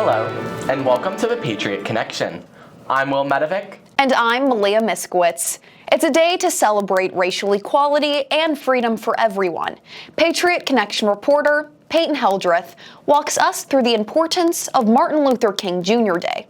Hello, and welcome to the Patriot Connection. I'm Will Medovic. And I'm Malia Miskowitz. It's a day to celebrate racial equality and freedom for everyone. Patriot Connection reporter Peyton Heldreth walks us through the importance of Martin Luther King Jr. Day.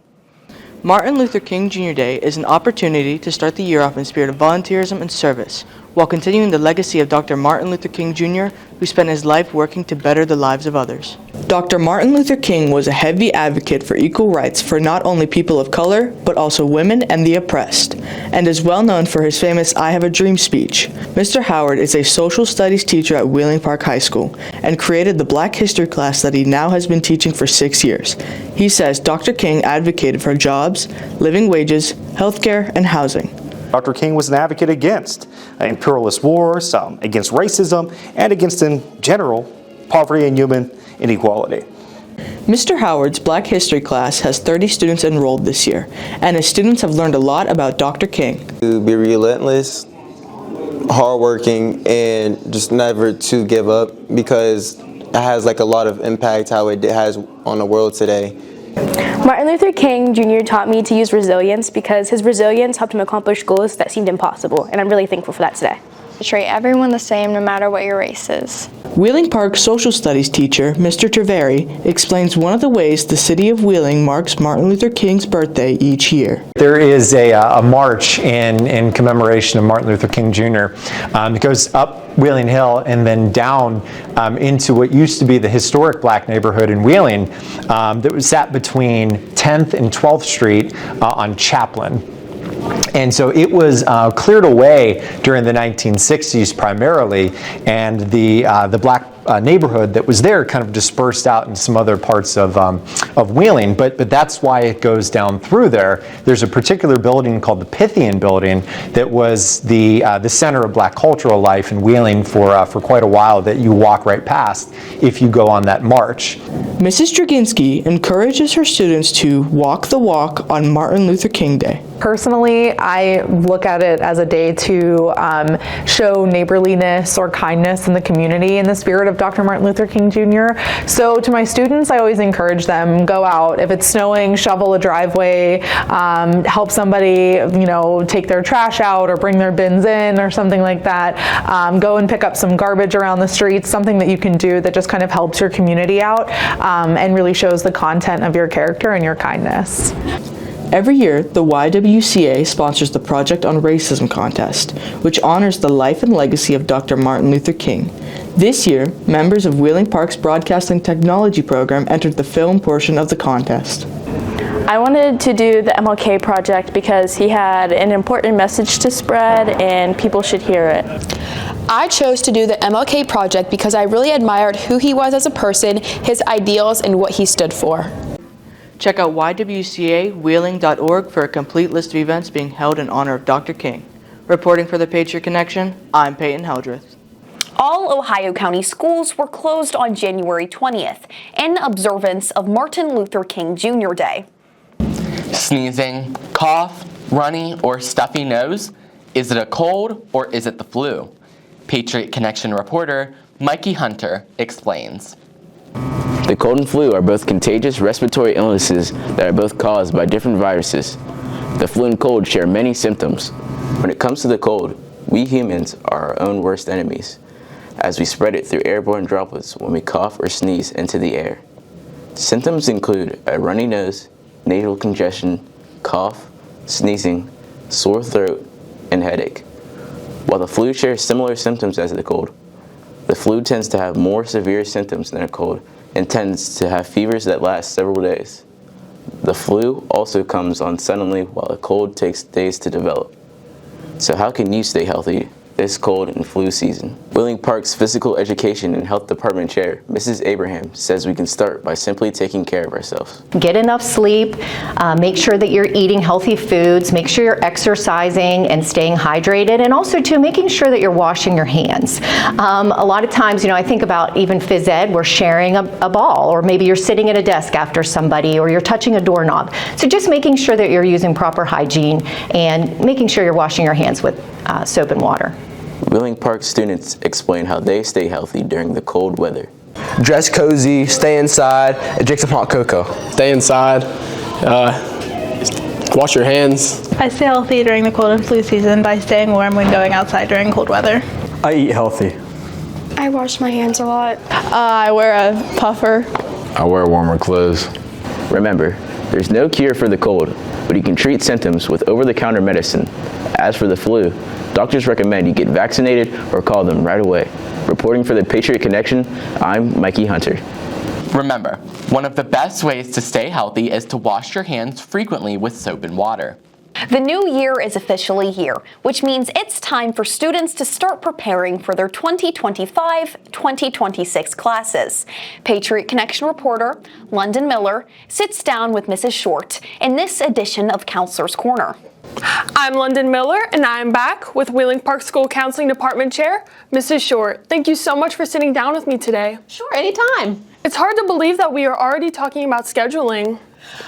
Martin Luther King Jr. Day is an opportunity to start the year off in spirit of volunteerism and service, while continuing the legacy of Dr. Martin Luther King Jr., who spent his life working to better the lives of others. Dr. Martin Luther King was a heavy advocate for equal rights for not only people of color, but also women and the oppressed, and is well known for his famous "I Have a Dream" speech. Mr. Howard is a social studies teacher at Wheeling Park High School and created the Black History class that he now has been teaching for 6 years. He says Dr. King advocated for jobs, living wages, healthcare, and housing. Dr. King was an advocate against imperialist wars, against racism, and against, in general, poverty and human inequality. Mr. Howard's Black History class has 30 students enrolled this year, and his students have learned a lot about Dr. King. To be relentless, hardworking, and just never to give up, because it has a lot of impact how it has on the world today. Martin Luther King Jr. taught me to use resilience because his resilience helped him accomplish goals that seemed impossible, and I'm really thankful for that today. Treat everyone the same no matter what your race is. Wheeling Park social studies teacher, Mr. Treveri, explains one of the ways the city of Wheeling marks Martin Luther King's birthday each year. There is a march in commemoration of Martin Luther King Jr. It goes up Wheeling Hill and then down into what used to be the historic black neighborhood in Wheeling that was sat between 10th and 12th Street on Chaplin. And so it was cleared away during the 1960s primarily, and the black neighborhood that was there kind of dispersed out in some other parts of Wheeling, but that's why it goes down through there. There's a particular building called the Pythian Building that was the center of black cultural life in Wheeling for quite a while that you walk right past if you go on that march. Mrs. Draginski encourages her students to walk the walk on Martin Luther King Day. Personally, I look at it as a day to show neighborliness or kindness in the community in the spirit of Dr. Martin Luther King Jr. So to my students, I always encourage them, go out. If it's snowing, shovel a driveway, help somebody, take their trash out or bring their bins in or something like that. Go and pick up some garbage around the streets, something that you can do that just kind of helps your community out and really shows the content of your character and your kindness. Every year, the YWCA sponsors the Project on Racism contest, which honors the life and legacy of Dr. Martin Luther King. This year, members of Wheeling Park's Broadcasting Technology program entered the film portion of the contest. I wanted to do the MLK project because he had an important message to spread and people should hear it. I chose to do the MLK project because I really admired who he was as a person, his ideals, and what he stood for. Check out ywcawheeling.org for a complete list of events being held in honor of Dr. King. Reporting for the Patriot Connection, I'm Peyton Heldreth. All Ohio County schools were closed on January 20th in observance of Martin Luther King Jr. Day. Sneezing, cough, runny, or stuffy nose? Is it a cold or is it the flu? Patriot Connection reporter Mikey Hunter explains. The cold and flu are both contagious respiratory illnesses that are both caused by different viruses. The flu and cold share many symptoms. When it comes to the cold, we humans are our own worst enemies, as we spread it through airborne droplets when we cough or sneeze into the air. Symptoms include a runny nose, nasal congestion, cough, sneezing, sore throat, and headache. While the flu shares similar symptoms as the cold, the flu tends to have more severe symptoms than a cold and tends to have fevers that last several days. The flu also comes on suddenly while a cold takes days to develop. So how can you stay healthy this cold and flu season? Wheeling Park's Physical Education and Health Department Chair, Mrs. Abraham, says we can start by simply taking care of ourselves. Get enough sleep, make sure that you're eating healthy foods, make sure you're exercising and staying hydrated, and also too making sure that you're washing your hands. A lot of times, I think about even phys ed, we're sharing a ball, or maybe you're sitting at a desk after somebody, or you're touching a doorknob. So just making sure that you're using proper hygiene and making sure you're washing your hands with soap and water. Wheeling Park students explain how they stay healthy during the cold weather. dress cozy, stay inside, and drink some hot cocoa. Stay inside, wash your hands. I stay healthy during the cold and flu season by staying warm when going outside during cold weather. I eat healthy. I wash my hands a lot. I wear a puffer. I wear warmer clothes. Remember, there's no cure for the cold, but you can treat symptoms with over-the-counter medicine. As for the flu, doctors recommend you get vaccinated or call them right away. Reporting for the Patriot Connection, I'm Mikey Hunter. Remember, one of the best ways to stay healthy is to wash your hands frequently with soap and water. The new year is officially here, which means it's time for students to start preparing for their 2025-2026 classes. Patriot Connection reporter London Miller sits down with Mrs. Short in this edition of Counselor's Corner. I'm London Miller, and I'm back with Wheeling Park School Counseling Department Chair, Mrs. Short. Thank you so much for sitting down with me today. Sure, anytime. It's hard to believe that we are already talking about scheduling.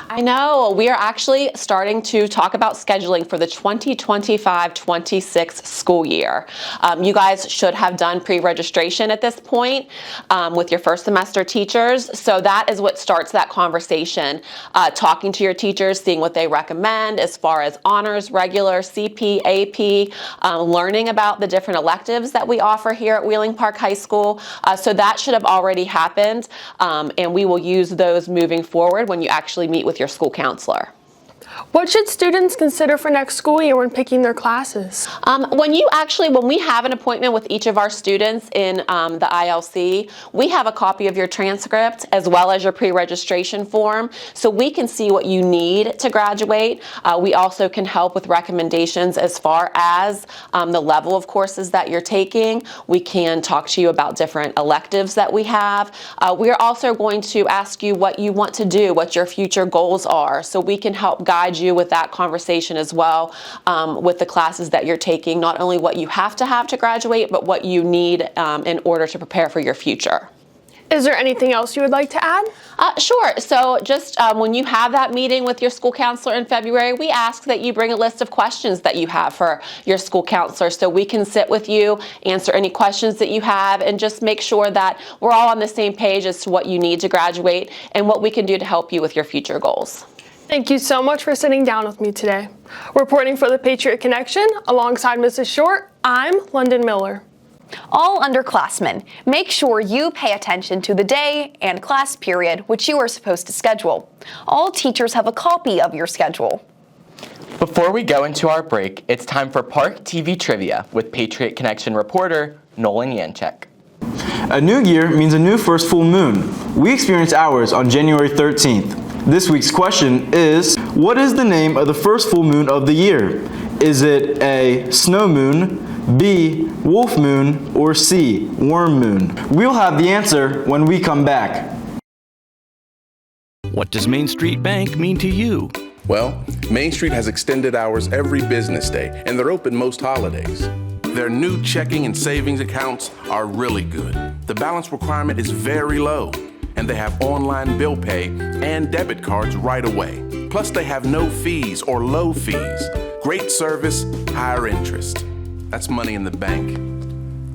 I know. We are actually starting to talk about scheduling for the 2025-26 school year. You guys should have done pre-registration at this point with your first semester teachers. So that is what starts that conversation. Talking to your teachers, seeing what they recommend as far as honors, regular, CP, AP, learning about the different electives that we offer here at Wheeling Park High School. So that should have already happened, and we will use those moving forward when you actually meet with your school counselor. What should students consider for next school year when picking their classes? When we have an appointment with each of our students in the ILC, we have a copy of your transcript as well as your pre-registration form, so we can see what you need to graduate. We also can help with recommendations as far as the level of courses that you're taking. We can talk to you about different electives that we have. We're also going to ask you what you want to do, what your future goals are, so we can help guide you with that conversation as well, with the classes that you're taking, not only what you have to graduate, but what you need in order to prepare for your future. Is there anything else you would like to add? Sure. So just when you have that meeting with your school counselor in February, we ask that you bring a list of questions that you have for your school counselor so we can sit with you, answer any questions that you have, and just make sure that we're all on the same page as to what you need to graduate and what we can do to help you with your future goals. Thank you so much for sitting down with me today. Reporting for the Patriot Connection, alongside Mrs. Short, I'm London Miller. All underclassmen, make sure you pay attention to the day and class period which you are supposed to schedule. All teachers have a copy of your schedule. Before we go into our break, it's time for Park TV Trivia with Patriot Connection reporter Nolan Yanchek. A new year means a new first full moon. We experience ours on January 13th. This week's question is, what is the name of the first full moon of the year? Is it A, snow moon, B, wolf moon, or C, worm moon? We'll have the answer when we come back. What does Main Street Bank mean to you? Well, Main Street has extended hours every business day, and they're open most holidays. Their new checking and savings accounts are really good. The balance requirement is very low, and they have online bill pay and debit cards right away. Plus, they have no fees or low fees. Great service, higher interest. That's money in the bank,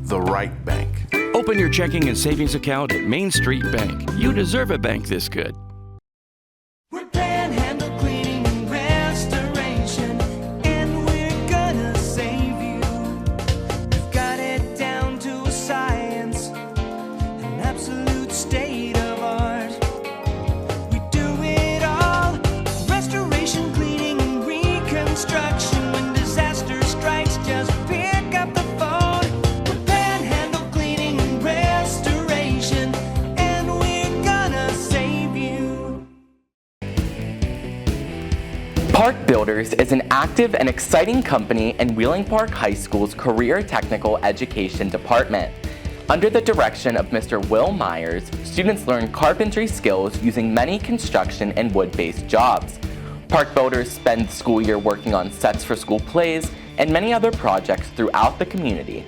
the right bank. Open your checking and savings account at Main Street Bank. You deserve a bank this good. Park Builders is an active and exciting company in Wheeling Park High School's Career Technical Education Department. Under the direction of Mr. Will Myers, students learn carpentry skills using many construction and wood-based jobs. Park Builders spend the school year working on sets for school plays and many other projects throughout the community.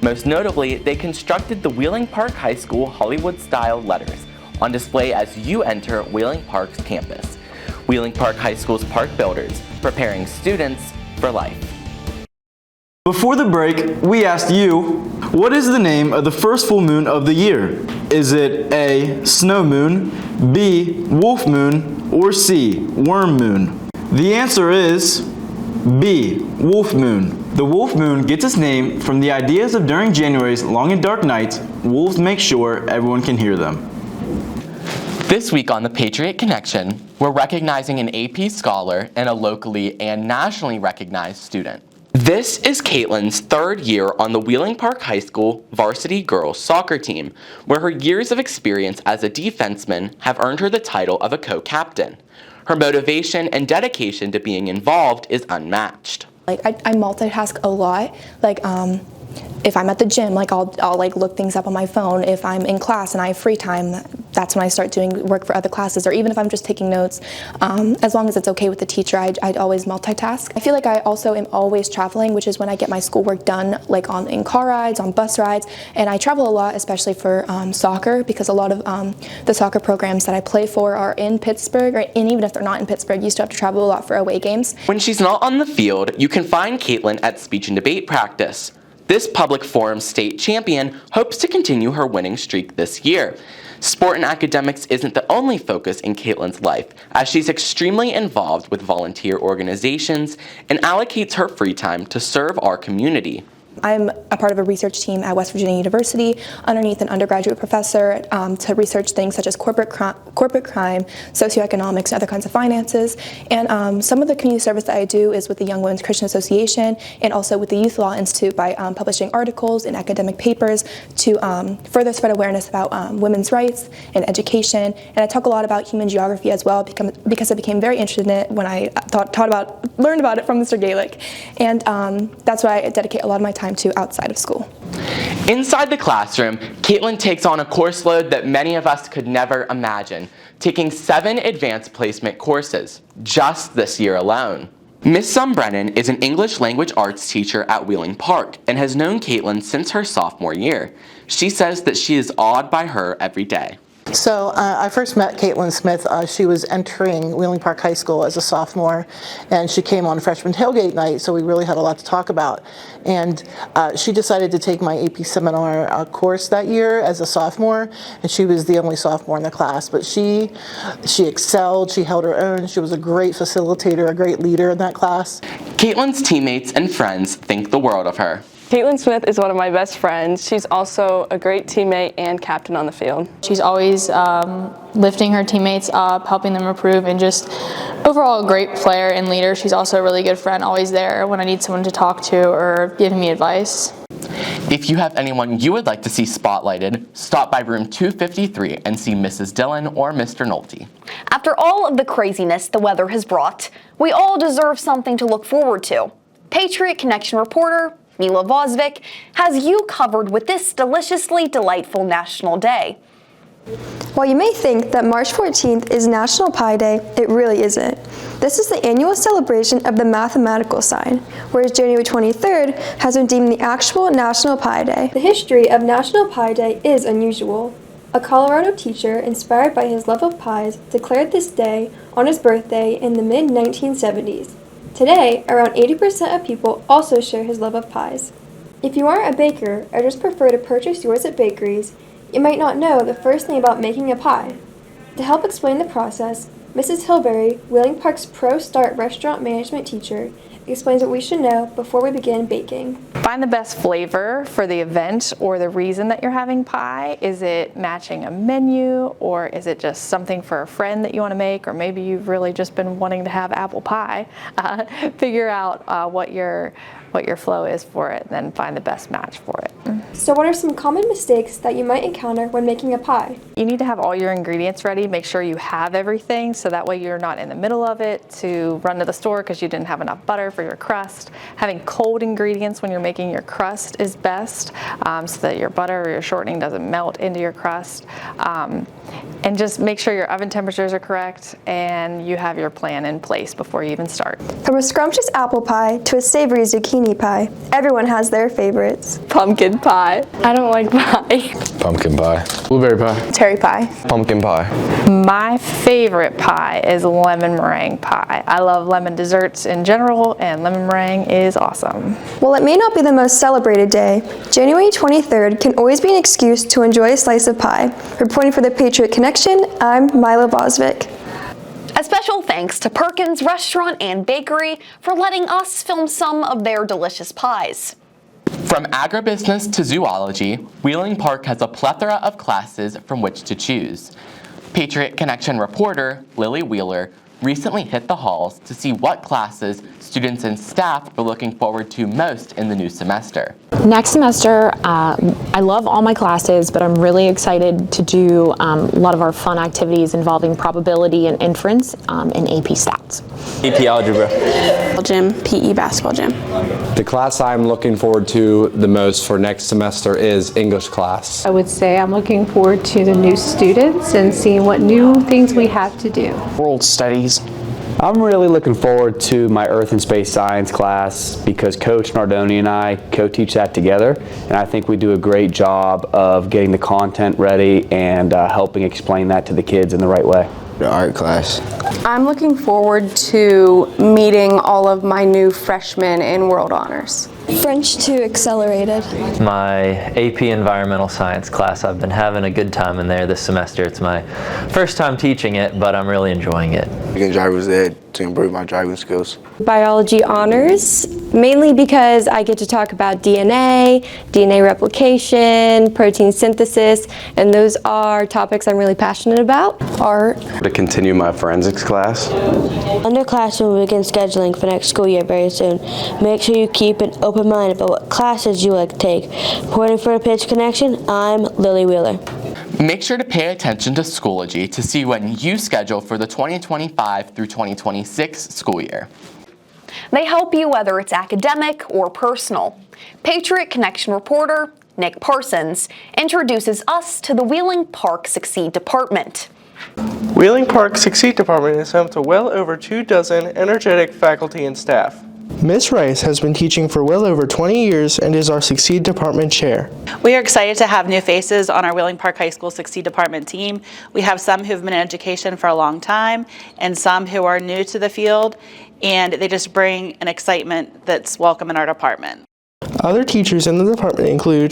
Most notably, they constructed the Wheeling Park High School Hollywood-style letters on display as you enter Wheeling Park's campus. Wheeling Park High School's Park Builders, preparing students for life. Before the break, we asked you, What is the name of the first full moon of the year? Is it A, snow moon, B, wolf moon, or C, worm moon? The answer is B, wolf moon. The wolf moon gets its name from the ideas of during January's long and dark nights, wolves make sure everyone can hear them. This week on the Patriot Connection, we're recognizing an AP scholar and a locally and nationally recognized student. This is Caitlin's third year on the Wheeling Park High School varsity girls soccer team, where her years of experience as a defenseman have earned her the title of a co-captain. Her motivation and dedication to being involved is unmatched. Like I multitask a lot. Like if I'm at the gym, like I'll like look things up on my phone. If I'm in class and I have free time, that's when I start doing work for other classes. Or even if I'm just taking notes, as long as it's okay with the teacher, I'd always multitask. I feel like I also am always traveling, which is when I get my schoolwork done, like in car rides, on bus rides, and I travel a lot, especially for soccer, because a lot of the soccer programs that I play for are in Pittsburgh, and even if they're not in Pittsburgh, you still have to travel a lot for away games. When she's not on the field, you can find Caitlin at speech and debate practice. This public forum state champion hopes to continue her winning streak this year. Sport and academics isn't the only focus in Caitlin's life, as she's extremely involved with volunteer organizations and allocates her free time to serve our community. I'm a part of a research team at West Virginia University underneath an undergraduate professor to research things such as corporate crime, socioeconomics, and other kinds of finances. And some of the community service that I do is with the Young Women's Christian Association and also with the Youth Law Institute by publishing articles and academic papers to further spread awareness about women's rights and education. And I talk a lot about human geography as well because I became very interested in it when I learned about it from Mr. Gaelic. And that's why I dedicate a lot of my time to outside of school. Inside the classroom, Caitlin takes on a course load that many of us could never imagine, taking 7 advanced placement courses, just this year alone. Miss Sumbrennan is an English language arts teacher at Wheeling Park and has known Caitlin since her sophomore year. She says that she is awed by her every day. So I first met Caitlin Smith. She was entering Wheeling Park High School as a sophomore, and she came on freshman tailgate night, so we really had a lot to talk about. And she decided to take my AP seminar course that year as a sophomore, and she was the only sophomore in the class. But she excelled, she held her own, she was a great facilitator, a great leader in that class. Caitlin's teammates and friends think the world of her. Caitlin Smith is one of my best friends. She's also a great teammate and captain on the field. She's always lifting her teammates up, helping them improve, and just overall a great player and leader. She's also a really good friend, always there when I need someone to talk to or giving me advice. If you have anyone you would like to see spotlighted, stop by room 253 and see Mrs. Dillon or Mr. Nolte. After all of the craziness the weather has brought, we all deserve something to look forward to. Patriot Connection reporter Mila Vosvik has you covered with this deliciously delightful National Day. While you may think that March 14th is National Pie Day, it really isn't. This is the annual celebration of the mathematical side, whereas January 23rd has been deemed the actual National Pie Day. The history of National Pie Day is unusual. A Colorado teacher, inspired by his love of pies, declared this day on his birthday in the mid-1970s. Today, around 80% of people also share his love of pies. If you aren't a baker or just prefer to purchase yours at bakeries, you might not know the first thing about making a pie. To help explain the process, Mrs. Hilberry, Wheeling Park's Pro Start restaurant management teacher, explains what we should know before we begin baking. Find the best flavor for the event or the reason that you're having pie. Is it matching a menu, or is it just something for a friend that you want to make, or maybe you've really just been wanting to have apple pie? Figure out what your flow is for it, and then find the best match for it. So what are some common mistakes that you might encounter when making a pie? You need to have all your ingredients ready. Make sure you have everything, so that way you're not in the middle of it to run to the store because you didn't have enough butter for your crust. Having cold ingredients when you're making your crust is best, so that your butter or your shortening doesn't melt into your crust. And just make sure your oven temperatures are correct and you have your plan in place before you even start. From a scrumptious apple pie to a savory zucchini zucchini pie. Everyone has their favorites. Pumpkin pie. I don't like pie. Pumpkin pie. Blueberry pie. Cherry pie. Pumpkin pie. My favorite pie is lemon meringue pie. I love lemon desserts in general, and lemon meringue is awesome. While it may not be the most celebrated day, January 23rd can always be an excuse to enjoy a slice of pie. Reporting for the Patriot Connection, I'm Mila Bosvik. A special thanks to Perkins Restaurant and Bakery for letting us film some of their delicious pies. From agribusiness to zoology, Wheeling Park has a plethora of classes from which to choose. Patriot Connection reporter Lily Wheeler recently hit the halls to see what classes students and staff are looking forward to most in the new semester. Next semester, I love all my classes, but I'm really excited to do a lot of our fun activities involving probability and inference and AP Stats. AP Algebra. Gym, PE basketball gym. The class I'm looking forward to the most for next semester is English class. I would say I'm looking forward to the new students and seeing what new things we have to do. World Studies. I'm really looking forward to my Earth and Space Science class because Coach Nardoni and I co-teach that together, and I think we do a great job of getting the content ready and helping explain that to the kids in the right way. The art class. I'm looking forward to meeting all of my new freshmen in World Honors. French 2 Accelerated. My AP Environmental Science class, I've been having a good time in there this semester. It's my first time teaching it, but I'm really enjoying it. Taking driver's ed to improve my driving skills. Biology honors, mainly because I get to talk about DNA, DNA replication, protein synthesis, and those are topics I'm really passionate about. Art. To continue my forensics class. Underclassmen will begin scheduling for next school year very soon. Make sure you keep an open mind about what classes you like to take. Reporting for the Pitch Connection, I'm Lily Wheeler. Make sure to pay attention to Schoology to see when you schedule for the 2025 through 2026 school year. They help you whether it's academic or personal. Patriot Connection reporter Nick Parsons introduces us to the Wheeling Park Succeed Department. Wheeling Park Succeed Department is home to well over 24 energetic faculty and staff. Ms. Rice has been teaching for well over 20 years and is our Succeed Department Chair. We are excited to have new faces on our Wheeling Park High School Succeed Department team. We have some who've been in education for a long time and some who are new to the field, and they just bring an excitement that's welcome in our department. Other teachers in the department include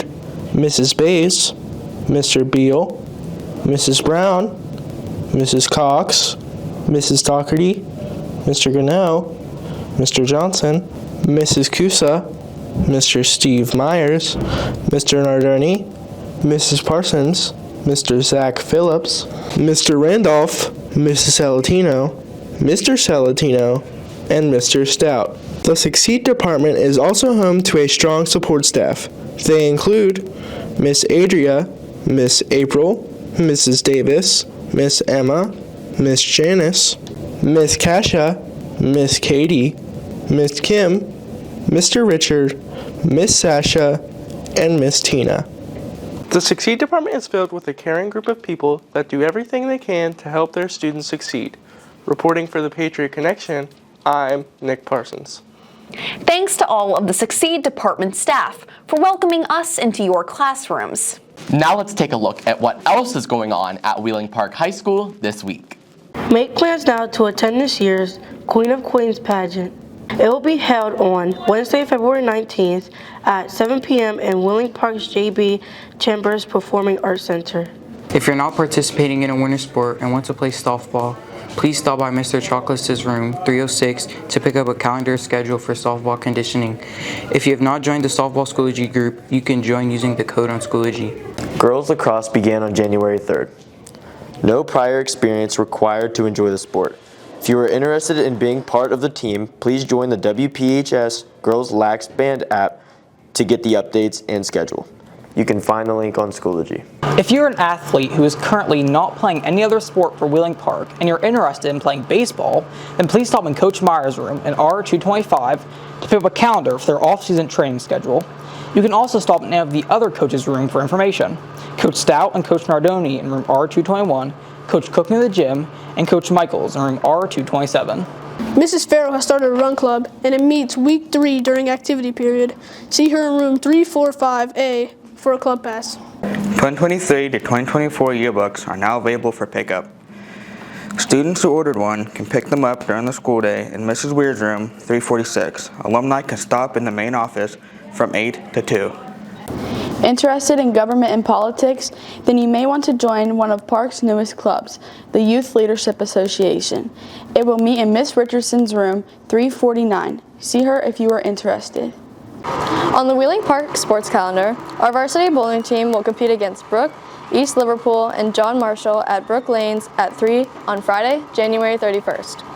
Mrs. Bays, Mr. Beal, Mrs. Brown, Mrs. Cox, Mrs. Doherty, Mr. Grinnell, Mr. Johnson, Mrs. Kusa, Mr. Steve Myers, Mr. Nardoni, Mrs. Parsons, Mr. Zach Phillips, Mr. Randolph, Mrs. Salatino, Mr. Salatino, and Mr. Stout. The Succeed Department is also home to a strong support staff. They include Miss Adria, Miss April, Mrs. Davis, Miss Emma, Miss Janice, Miss Kasha, Miss Katie, Miss Kim, Mr. Richard, Miss Sasha, and Miss Tina. The Succeed Department is filled with a caring group of people that do everything they can to help their students succeed. Reporting for the Patriot Connection, I'm Nick Parsons. Thanks to all of the Succeed Department staff for welcoming us into your classrooms. Now let's take a look at what else is going on at Wheeling Park High School this week. Make plans now to attend this year's Queen of Queens pageant. It will be held on Wednesday, February 19th at 7 p.m. in Wheeling Park's J.B. Chambers Performing Arts Center. If you're not participating in a winter sport and want to play softball, please stop by Mr. Chocolate's room 306 to pick up a calendar schedule for softball conditioning. If you have not joined the softball Schoology group, you can join using the code on Schoology. Girls lacrosse began on January 3rd. No prior experience required to enjoy the sport. If you are interested in being part of the team, please join the WPHS Girls Lax Band app to get the updates and schedule. You can find the link on Schoology. If you're an athlete who is currently not playing any other sport for Wheeling Park and you're interested in playing baseball, then please stop in Coach Meyer's room in R225 to pick up a calendar for their off-season training schedule. You can also stop in any of the other coaches' room for information. Coach Stout and Coach Nardoni in room R221, Coach Cook in the gym, and Coach Michaels in room R227. Mrs. Farrell has started a run club, and it meets week 3 during activity period. See her in room 345A for a club pass. 2023 to 2024 yearbooks are now available for pickup. Students who ordered one can pick them up during the school day in Mrs. Weir's room 346. Alumni can stop in the main office from 8 to 2. Interested in government and politics? Then you may want to join one of Park's newest clubs, the Youth Leadership Association. It will meet in Miss Richardson's room 349. See her if you are interested. On the Wheeling Park sports calendar, our varsity bowling team will compete against Brook, East Liverpool, and John Marshall at Brook Lanes at 3 on Friday, January 31st.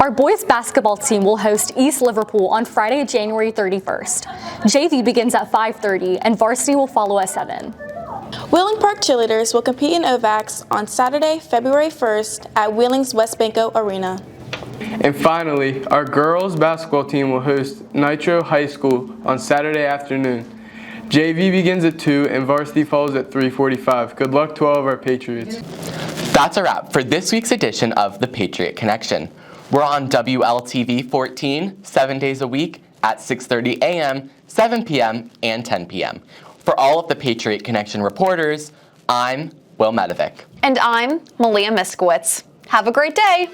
Our boys basketball team will host East Liverpool on Friday, January 31st. JV begins at 5:30 and varsity will follow at 7. Wheeling Park cheerleaders will compete in OVACs on Saturday, February 1st at Wheeling's West Banco Arena. And finally, our girls basketball team will host Nitro High School on Saturday afternoon. JV begins at 2 and varsity follows at 3:45. Good luck to all of our Patriots. That's a wrap for this week's edition of The Patriot Connection. We're on WLTV 14, 7 days a week at 6:30 a.m., 7 p.m., and 10 p.m. For all of the Patriot Connection reporters, I'm Will Medovic. And I'm Malia Miskowitz. Have a great day.